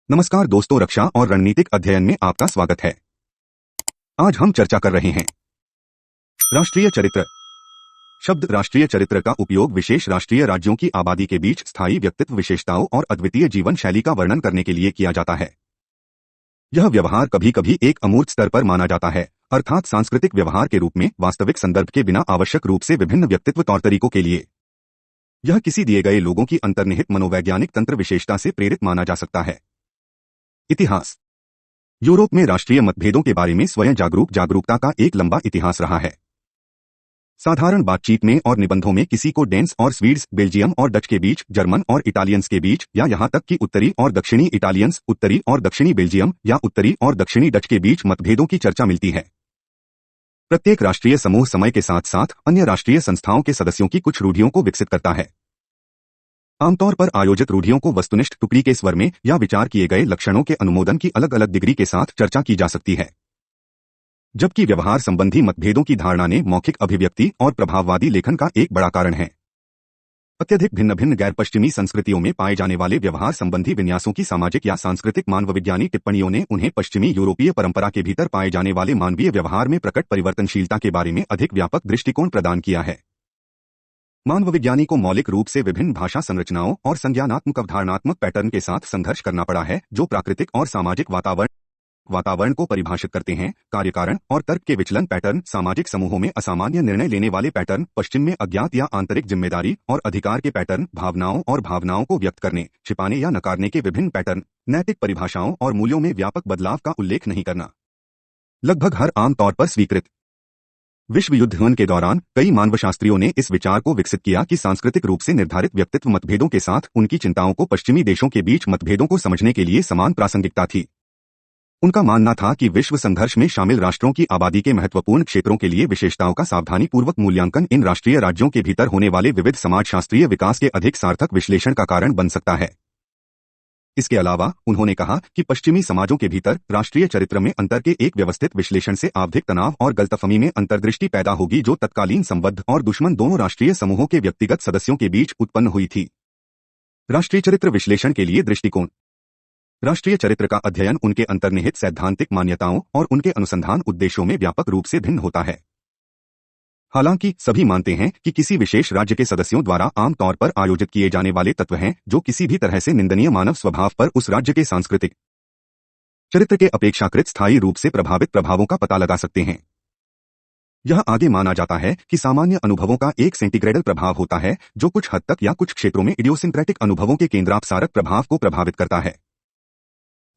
नमस्कार दोस्तों, रक्षा और रणनीतिक अध्ययन में आपका स्वागत है। आज हम चर्चा कर रहे हैं राष्ट्रीय चरित्र। शब्द राष्ट्रीय चरित्र का उपयोग विशेष राष्ट्रीय राज्यों की आबादी के बीच स्थायी व्यक्तित्व विशेषताओं और अद्वितीय जीवन शैली का वर्णन करने के लिए किया जाता है। यह व्यवहार कभी कभी एक अमूर्त स्तर पर माना जाता है, अर्थात सांस्कृतिक व्यवहार के रूप में वास्तविक संदर्भ के बिना आवश्यक रूप से विभिन्न व्यक्तित्व तौर तरीकों के लिए। यह किसी दिए गए लोगों की अंतर्निहित मनोवैज्ञानिक तंत्र विशेषता से प्रेरित माना जा सकता है। इतिहास। यूरोप में राष्ट्रीय मतभेदों के बारे में स्वयं जागरूकता का एक लंबा इतिहास रहा है। साधारण बातचीत में और निबंधों में किसी को डेन्स और स्वीड्स, बेल्जियम और डच के बीच, जर्मन और इटालियंस के बीच, या यहां तक कि उत्तरी और दक्षिणी इटालियंस, उत्तरी और दक्षिणी बेल्जियम या उत्तरी और दक्षिणी डच के बीच मतभेदों की चर्चा मिलती है। प्रत्येक राष्ट्रीय समूह समय के साथ साथ अन्य राष्ट्रीय संस्थाओं के सदस्यों की कुछ रूढ़ियों को विकसित करता है। आमतौर पर आयोजित रूढ़ियों को वस्तुनिष्ठ टुकड़ी के स्वर में या विचार किए गए लक्षणों के अनुमोदन की अलग अलग डिग्री के साथ चर्चा की जा सकती है, जबकि व्यवहार संबंधी मतभेदों की धारणा ने मौखिक अभिव्यक्ति और प्रभाववादी लेखन का एक बड़ा कारण है। अत्यधिक भिन्न भिन्न गैर पश्चिमी संस्कृतियों में पाए जाने वाले व्यवहार संबंधी विन्यासों की सामाजिक या सांस्कृतिक मानवविज्ञानी टिप्पणियों ने उन्हें पश्चिमी यूरोपीय परंपरा के भीतर पाए जाने वाले मानवीय व्यवहार में प्रकट परिवर्तनशीलता के बारे में अधिक व्यापक दृष्टिकोण प्रदान किया है। मानवविज्ञानी को मौलिक रूप से विभिन्न भाषा संरचनाओं और संज्ञानात्मक अवधारणात्मक पैटर्न के साथ संघर्ष करना पड़ा है, जो प्राकृतिक और सामाजिक वातावरण को परिभाषित करते हैं। कार्यकारण और तर्क के विचलन पैटर्न, सामाजिक समूहों में असामान्य निर्णय लेने वाले पैटर्न, पश्चिम में अज्ञात या आंतरिक जिम्मेदारी और अधिकार के पैटर्न, भावनाओं को व्यक्त करने, छिपाने या नकारने के विभिन्न पैटर्न, नैतिक परिभाषाओं और मूल्यों में व्यापक बदलाव का उल्लेख नहीं करना। लगभग हर आम तौर पर स्वीकृत विश्व युद्ध के दौरान कई मानवशास्त्रियों ने इस विचार को विकसित किया कि सांस्कृतिक रूप से निर्धारित व्यक्तित्व मतभेदों के साथ उनकी चिंताओं को पश्चिमी देशों के बीच मतभेदों को समझने के लिए समान प्रासंगिकता थी। उनका मानना था कि विश्व संघर्ष में शामिल राष्ट्रों की आबादी के महत्वपूर्ण क्षेत्रों के लिए विशेषताओं का सावधानीपूर्वक मूल्यांकन इन राष्ट्रीय राज्यों के भीतर होने वाले विविध समाजशास्त्रीय विकास के अधिक सार्थक विश्लेषण का कारण बन सकता है। इसके अलावा उन्होंने कहा कि पश्चिमी समाजों के भीतर राष्ट्रीय चरित्र में अंतर के एक व्यवस्थित विश्लेषण से आवधिक तनाव और गलतफहमी में अंतर्दृष्टि पैदा होगी, जो तत्कालीन संबद्ध और दुश्मन दोनों राष्ट्रीय समूहों के व्यक्तिगत सदस्यों के बीच उत्पन्न हुई थी। राष्ट्रीय चरित्र विश्लेषण के लिए दृष्टिकोण। राष्ट्रीय चरित्र का अध्ययन उनके अंतर्निहित सैद्धांतिक मान्यताओं और उनके अनुसंधान उद्देश्यों में व्यापक रूप से भिन्न होता है। हालांकि सभी मानते हैं कि किसी विशेष राज्य के सदस्यों द्वारा आमतौर पर आयोजित किए जाने वाले तत्व हैं जो किसी भी तरह से निंदनीय मानव स्वभाव पर उस राज्य के सांस्कृतिक चरित्र के अपेक्षाकृत स्थायी रूप से प्रभावित प्रभावों का पता लगा सकते हैं। यह आगे माना जाता है कि सामान्य अनुभवों का एक सेंटीग्रेडल प्रभाव होता है, जो कुछ हद तक या कुछ क्षेत्रों में इडियोसिंक्रेटिक अनुभवों के केंद्रापसारक प्रभाव को प्रभावित करता है।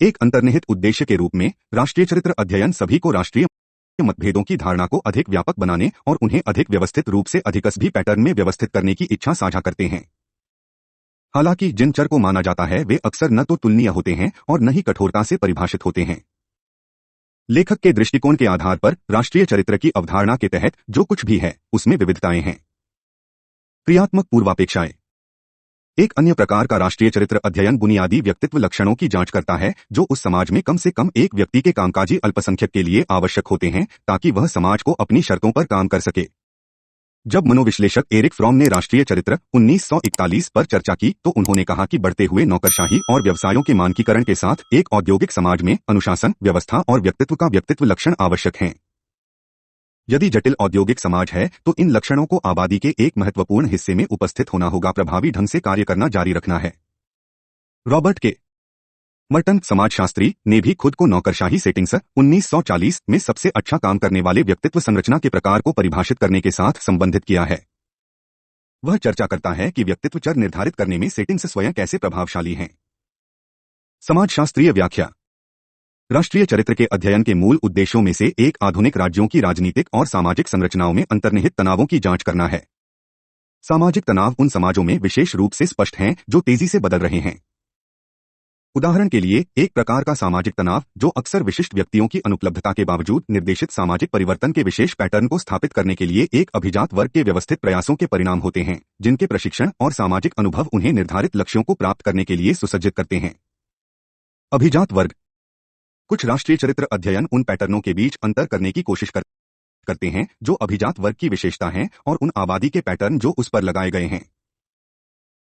एक अंतर्निहित उद्देश्य के रूप में राष्ट्रीय चरित्र अध्ययन सभी को राष्ट्रीय मतभेदों की धारणा को अधिक व्यापक बनाने और उन्हें अधिक व्यवस्थित रूप से अधिकस्भी पैटर्न में व्यवस्थित करने की इच्छा साझा करते हैं। हालांकि जिन चर को माना जाता है वे अक्सर न तो तुलनीय होते हैं और न ही कठोरता से परिभाषित होते हैं। लेखक के दृष्टिकोण के आधार पर राष्ट्रीय चरित्र की अवधारणा के तहत जो कुछ भी है उसमें विविधताएं हैं। क्रियात्मक पूर्वापेक्षाएं। एक अन्य प्रकार का राष्ट्रीय चरित्र अध्ययन बुनियादी व्यक्तित्व लक्षणों की जांच करता है जो उस समाज में कम से कम एक व्यक्ति के कामकाजी अल्पसंख्यक के लिए आवश्यक होते हैं ताकि वह समाज को अपनी शर्तों पर काम कर सके। जब मनोविश्लेषक एरिक फ्रॉम ने राष्ट्रीय चरित्र 1941 पर चर्चा की तो उन्होंने कहा कि बढ़ते हुए नौकरशाही और व्यवसायों के मानकीकरण के साथ एक औद्योगिक समाज में अनुशासन, व्यवस्था और व्यक्तित्व का व्यक्तित्व लक्षण आवश्यक हैं। यदि जटिल औद्योगिक समाज है तो इन लक्षणों को आबादी के एक महत्वपूर्ण हिस्से में उपस्थित होना होगा, प्रभावी ढंग से कार्य करना जारी रखना है। रॉबर्ट के मर्टन समाजशास्त्री ने भी खुद को नौकरशाही सेटिंग्स 1940 में सबसे अच्छा काम करने वाले व्यक्तित्व संरचना के प्रकार को परिभाषित करने के साथ संबंधित किया है। वह चर्चा करता है कि व्यक्तित्व चर निर्धारित करने में सेटिंग्स स्वयं कैसे प्रभावशाली हैं। समाजशास्त्रीय व्याख्या। राष्ट्रीय चरित्र के अध्ययन के मूल उद्देश्यों में से एक आधुनिक राज्यों की राजनीतिक और सामाजिक संरचनाओं में अंतर्निहित तनावों की जांच करना है। सामाजिक तनाव उन समाजों में विशेष रूप से स्पष्ट हैं जो तेजी से बदल रहे हैं। उदाहरण के लिए एक प्रकार का सामाजिक तनाव जो अक्सर विशिष्ट व्यक्तियों की अनुपलब्धता के बावजूद निर्देशित सामाजिक परिवर्तन के विशेष पैटर्न को स्थापित करने के लिए एक अभिजात वर्ग के व्यवस्थित प्रयासों के परिणाम होते हैं, जिनके प्रशिक्षण और सामाजिक अनुभव उन्हें निर्धारित लक्ष्यों को प्राप्त करने के लिए सुसज्जित करते हैं। अभिजात वर्ग। कुछ राष्ट्रीय चरित्र अध्ययन उन पैटर्नों के बीच अंतर करने की कोशिश करते हैं जो अभिजात वर्ग की विशेषता हैं और उन आबादी के पैटर्न जो उस पर लगाए गए हैं।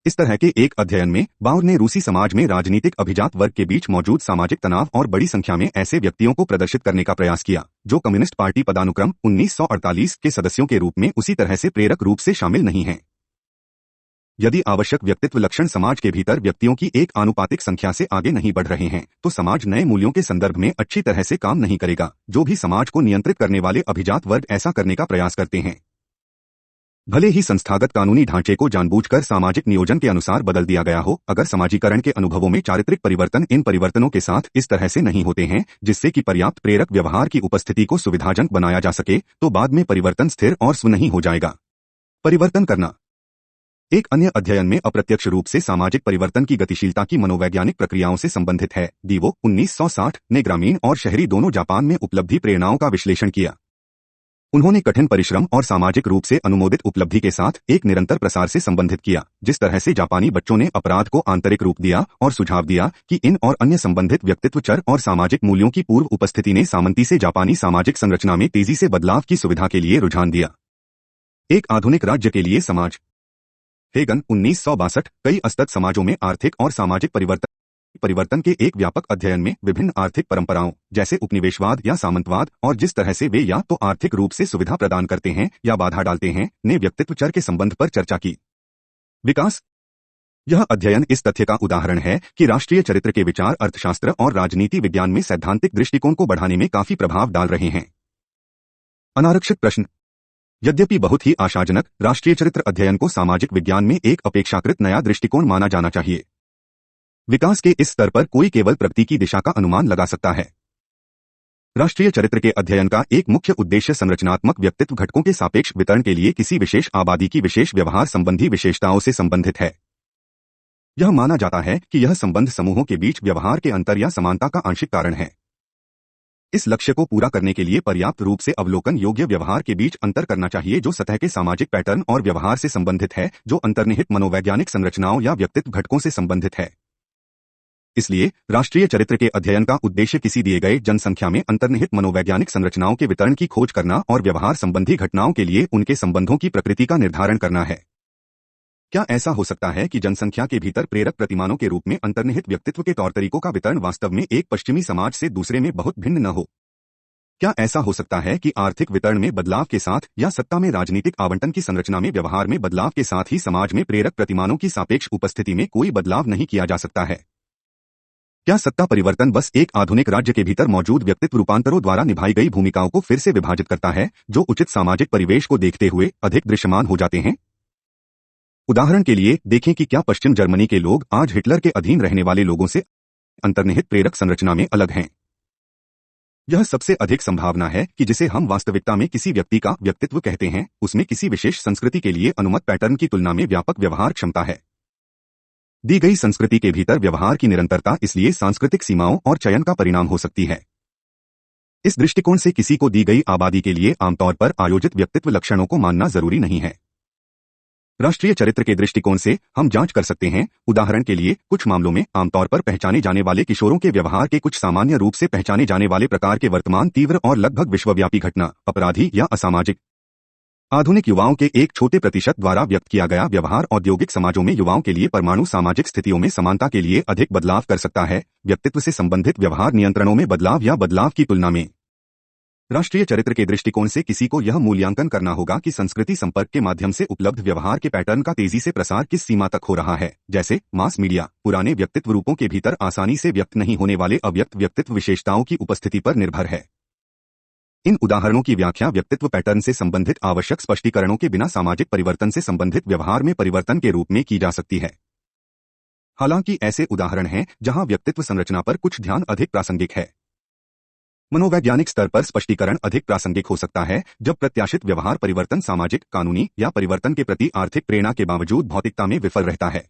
इस तरह के एक अध्ययन में बाउर ने रूसी समाज में राजनीतिक अभिजात वर्ग के बीच मौजूद सामाजिक तनाव और बड़ी संख्या में ऐसे व्यक्तियों को प्रदर्शित करने का प्रयास किया जो कम्युनिस्ट पार्टी पदानुक्रम 1948 के सदस्यों के रूप में उसी तरह से प्रेरक रूप से शामिल नहीं हैं। यदि आवश्यक व्यक्तित्व लक्षण समाज के भीतर व्यक्तियों की एक आनुपातिक संख्या से आगे नहीं बढ़ रहे हैं तो समाज नए मूल्यों के संदर्भ में अच्छी तरह से काम नहीं करेगा। जो भी समाज को नियंत्रित करने वाले अभिजात वर्ग ऐसा करने का प्रयास करते हैं, भले ही संस्थागत कानूनी ढांचे को जानबूझकर सामाजिक नियोजन के अनुसार बदल दिया गया हो, अगर समाजीकरण के अनुभवों में चारित्रिक परिवर्तन इन परिवर्तनों के साथ इस तरह से नहीं होते हैं जिससे कि पर्याप्त प्रेरक व्यवहार की उपस्थिति को सुविधाजनक बनाया जा सके, तो बाद में परिवर्तन स्थिर और स्वतः हो जाएगा। परिवर्तन करना। एक अन्य अध्ययन में अप्रत्यक्ष रूप से सामाजिक परिवर्तन की गतिशीलता की मनोवैज्ञानिक प्रक्रियाओं से संबंधित है। दीवो 1960 ने ग्रामीण और शहरी दोनों जापान में उपलब्धि प्रेरणाओं का विश्लेषण किया। उन्होंने कठिन परिश्रम और सामाजिक रूप से अनुमोदित उपलब्धि के साथ एक निरंतर प्रसार से संबंधित किया, जिस तरह से जापानी बच्चों ने अपराध को आंतरिक रूप दिया और सुझाव दिया कि इन और अन्य संबंधित व्यक्तित्व चर और सामाजिक मूल्यों की पूर्व उपस्थिति ने सामंती से जापानी सामाजिक संरचना में तेजी से बदलाव की सुविधा के लिए रुझान दिया। एक आधुनिक राज्य के लिए समाज। हेगन 1962 कई असतत समाजों में आर्थिक और सामाजिक परिवर्तन के एक व्यापक अध्ययन में विभिन्न आर्थिक परंपराओं जैसे उपनिवेशवाद या सामंतवाद और जिस तरह से वे या तो आर्थिक रूप से सुविधा प्रदान करते हैं या बाधा डालते हैं ने व्यक्तित्व चर के संबंध पर चर्चा की। विकास। यह अध्ययन इस तथ्य का उदाहरण है कि राष्ट्रीय चरित्र के विचार अर्थशास्त्र और राजनीति विज्ञान में सैद्धांतिक दृष्टिकोण को बढ़ाने में काफी प्रभाव डाल रहे हैं। अनारक्षित प्रश्न। यद्यपि बहुत ही आशाजनक, राष्ट्रीय चरित्र अध्ययन को सामाजिक विज्ञान में एक अपेक्षाकृत नया दृष्टिकोण माना जाना चाहिए। विकास के इस स्तर पर कोई केवल प्रगति की दिशा का अनुमान लगा सकता है। राष्ट्रीय चरित्र के अध्ययन का एक मुख्य उद्देश्य संरचनात्मक व्यक्तित्व घटकों के सापेक्ष वितरण के लिए किसी विशेष आबादी की विशेष व्यवहार संबंधी विशेषताओं से संबंधित है। यह माना जाता है कि यह संबंध समूहों के बीच व्यवहार के अंतर या समानता का आंशिक कारण है। इस लक्ष्य को पूरा करने के लिए पर्याप्त रूप से अवलोकन योग्य व्यवहार के बीच अंतर करना चाहिए जो सतह के सामाजिक पैटर्न और व्यवहार से संबंधित है, जो अंतर्निहित मनोवैज्ञानिक संरचनाओं या व्यक्तित्व घटकों से संबंधित है। इसलिए राष्ट्रीय चरित्र के अध्ययन का उद्देश्य किसी दिए गए जनसंख्या में अंतर्निहित मनोवैज्ञानिक संरचनाओं के वितरण की खोज करना और व्यवहार संबंधी घटनाओं के लिए उनके संबंधों की प्रकृति का निर्धारण करना है। क्या ऐसा हो सकता है कि जनसंख्या के भीतर प्रेरक प्रतिमानों के रूप में अंतर्निहित व्यक्तित्व के तौर तरीकों का वितरण वास्तव में एक पश्चिमी समाज से दूसरे में बहुत भिन्न न हो? क्या ऐसा हो सकता है कि आर्थिक वितरण में बदलाव के साथ या सत्ता में राजनीतिक आवंटन की संरचना में व्यवहार में बदलाव के साथ ही समाज में प्रेरक प्रतिमानों की सापेक्ष उपस्थिति में कोई बदलाव नहीं किया जा सकता है? क्या सत्ता परिवर्तन बस एक आधुनिक राज्य के भीतर मौजूद व्यक्तित्व रूपांतरों द्वारा निभाई गई भूमिकाओं को फिर से विभाजित करता है, जो उचित सामाजिक परिवेश को देखते हुए अधिक दृश्यमान हो जाते हैं? उदाहरण के लिए देखें कि क्या पश्चिम जर्मनी के लोग आज हिटलर के अधीन रहने वाले लोगों से अंतर्निहित प्रेरक संरचना में अलग हैं? यह सबसे अधिक संभावना है कि जिसे हम वास्तविकता में किसी व्यक्ति का व्यक्तित्व कहते हैं, उसमें किसी विशेष संस्कृति के लिए अनुमत पैटर्न की तुलना में व्यापक व्यवहार क्षमता है। दी गई संस्कृति के भीतर व्यवहार की निरंतरता इसलिए सांस्कृतिक सीमाओं और चयन का परिणाम हो सकती है। इस दृष्टिकोण से किसी को दी गई आबादी के लिए आमतौर पर आयोजित व्यक्तित्व लक्षणों को मानना जरूरी नहीं है। राष्ट्रीय चरित्र के दृष्टिकोण से हम जांच कर सकते हैं, उदाहरण के लिए कुछ मामलों में आमतौर पर पहचाने जाने वाले किशोरों के व्यवहार के कुछ सामान्य रूप से पहचाने जाने वाले प्रकार के वर्तमान तीव्र और लगभग विश्वव्यापी घटना, अपराधी या असामाजिक आधुनिक युवाओं के एक छोटे प्रतिशत द्वारा व्यक्त किया गया व्यवहार औद्योगिक समाजों में युवाओं के लिए परमाणु सामाजिक स्थितियों में समानता के लिए अधिक बदलाव कर सकता है, व्यक्तित्व से संबंधित व्यवहार नियंत्रणों में बदलाव या बदलाव की तुलना में। राष्ट्रीय चरित्र के दृष्टिकोण से किसी को यह मूल्यांकन करना होगा कि संस्कृति संपर्क के माध्यम से उपलब्ध व्यवहार के पैटर्न का तेजी से प्रसार किस सीमा तक हो रहा है, जैसे मास मीडिया पुराने व्यक्तित्व रूपों के भीतर आसानी से व्यक्त नहीं होने वाले अव्यक्त व्यक्तित्व विशेषताओं की उपस्थिति पर निर्भर है। इन उदाहरणों की व्याख्या व्यक्तित्व पैटर्न से संबंधित आवश्यक स्पष्टीकरणों के बिना सामाजिक परिवर्तन से संबंधित व्यवहार में परिवर्तन के रूप में की जा सकती है। हालांकि ऐसे उदाहरण हैं जहां व्यक्तित्व संरचना पर कुछ ध्यान अधिक प्रासंगिक है। मनोवैज्ञानिक स्तर पर स्पष्टीकरण अधिक प्रासंगिक हो सकता है जब प्रत्याशित व्यवहार परिवर्तन सामाजिक, कानूनी या परिवर्तन के प्रति आर्थिक प्रेरणा के बावजूद भौतिकता में विफल रहता है।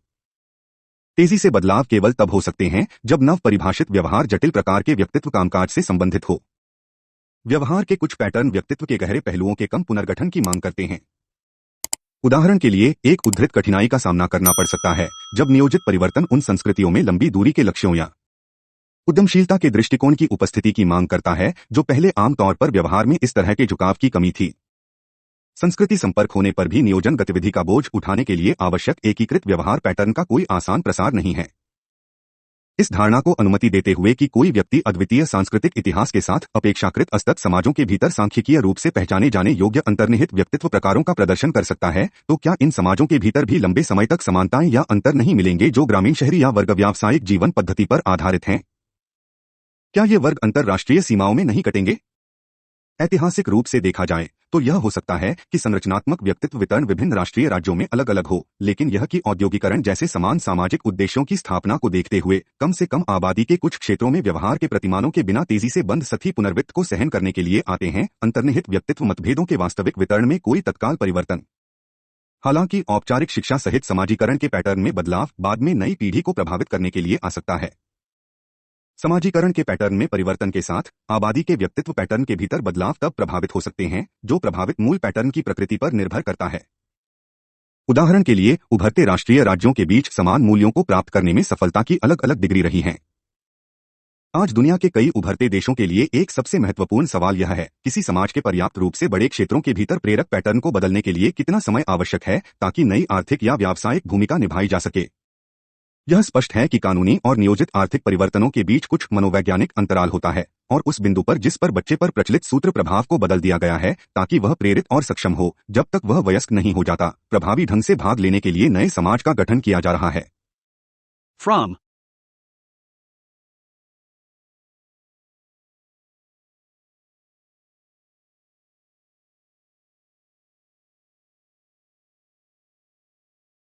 तेजी से बदलाव केवल तब हो सकते हैं जब नव परिभाषित व्यवहार जटिल प्रकार के व्यक्तित्व कामकाज से संबंधित हो। व्यवहार के कुछ पैटर्न व्यक्तित्व के गहरे पहलुओं के कम पुनर्गठन की मांग करते हैं। उदाहरण के लिए एक उद्धृत कठिनाई का सामना करना पड़ सकता है जब नियोजित परिवर्तन उन संस्कृतियों में लंबी दूरी के लक्ष्यों या उद्यमशीलता के दृष्टिकोण की उपस्थिति की मांग करता है जो पहले आमतौर पर व्यवहार में इस तरह के झुकाव की कमी थी। संस्कृति संपर्क होने पर भी नियोजन गतिविधि का बोझ उठाने के लिए आवश्यक एकीकृत व्यवहार पैटर्न का कोई आसान प्रसार नहीं है। इस धारणा को अनुमति देते हुए कि कोई व्यक्ति अद्वितीय सांस्कृतिक इतिहास के साथ अपेक्षाकृत असतत समाजों के भीतर सांख्यिकीय रूप से पहचाने जाने योग्य अंतर्निहित व्यक्तित्व प्रकारों का प्रदर्शन कर सकता है, तो क्या इन समाजों के भीतर भी लंबे समय तक समानताएं या अंतर नहीं मिलेंगे जो ग्रामीण, शहरी या वर्ग व्यावसायिक जीवन पद्धति पर आधारित हैं? क्या ये वर्ग अंतरराष्ट्रीय सीमाओं में नहीं कटेंगे? ऐतिहासिक रूप से देखा जाए तो यह हो सकता है कि संरचनात्मक व्यक्तित्व वितरण विभिन्न राष्ट्रीय राज्यों में अलग अलग हो, लेकिन यह कि औद्योगिकरण जैसे समान सामाजिक उद्देश्यों की स्थापना को देखते हुए कम से कम आबादी के कुछ क्षेत्रों में व्यवहार के प्रतिमानों के बिना तेजी से बंद सतही पुनर्वित्त को सहन करने के लिए आते हैं। अंतर्निहित व्यक्तित्व मतभेदों के वास्तविक वितरण में कोई तत्काल परिवर्तन, हालांकि औपचारिक शिक्षा सहित समाजीकरण के पैटर्न में बदलाव बाद में नई पीढ़ी को प्रभावित करने के लिए आ सकता है। समाजीकरण के पैटर्न में परिवर्तन के साथ आबादी के व्यक्तित्व पैटर्न के भीतर बदलाव तब प्रभावित हो सकते हैं जो प्रभावित मूल पैटर्न की प्रकृति पर निर्भर करता है। उदाहरण के लिए, उभरते राष्ट्रीय राज्यों के बीच समान मूल्यों को प्राप्त करने में सफलता की अलग अलग डिग्री रही है। आज दुनिया के कई उभरते देशों के लिए एक सबसे महत्वपूर्ण सवाल यह है, किसी समाज के पर्याप्त रूप से बड़े क्षेत्रों के भीतर प्रेरक पैटर्न को बदलने के लिए कितना समय आवश्यक है ताकि नई आर्थिक या व्यावसायिक भूमिका निभाई जा सके। यह स्पष्ट है कि कानूनी और नियोजित आर्थिक परिवर्तनों के बीच कुछ मनोवैज्ञानिक अंतराल होता है और उस बिंदु पर जिस पर बच्चे पर प्रचलित सूत्र प्रभाव को बदल दिया गया है ताकि वह प्रेरित और सक्षम हो, जब तक वह वयस्क नहीं हो जाता, प्रभावी ढंग से भाग लेने के लिए नए समाज का गठन किया जा रहा है। From